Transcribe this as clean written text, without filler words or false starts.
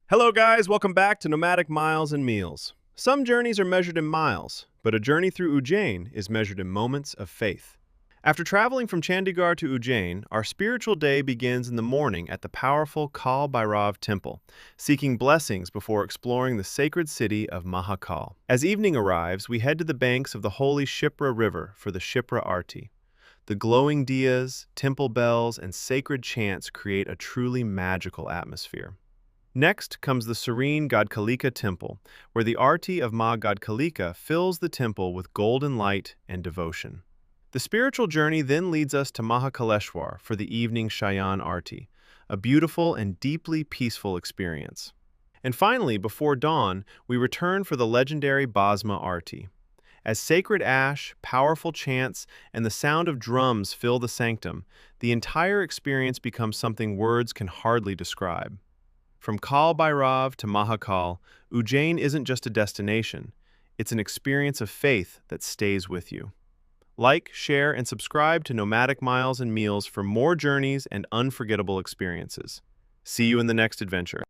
Hello guys, welcome back to Nomadic Miles and Meals. Some journeys are measured in miles, but a journey through Ujjain is measured in moments of faith. After traveling from Chandigarh to Ujjain, our spiritual day begins in the morning at the powerful Kal Bhairav Temple, seeking blessings before exploring the sacred city of Mahakal. As evening arrives, we head to the banks of the holy Shipra River for the Shipra Arti. The glowing diyas, temple bells, and sacred chants create a truly magical atmosphere. Next comes the serene Gadkalika Temple, where the Arti of Ma Gadkalika fills the temple with golden light and devotion. The spiritual journey then leads us to Mahakaleshwar for the evening Shayan Arti, a beautiful and deeply peaceful experience. And finally, before dawn, we return for the legendary Basma Arti. As sacred ash, powerful chants, and the sound of drums fill the sanctum, the entire experience becomes something words can hardly describe. From Kal Bhairav to Mahakal, Ujjain isn't just a destination, it's an experience of faith that stays with you. Like, share, and subscribe to Nomadic Miles and Meals for more journeys and unforgettable experiences. See you in the next adventure.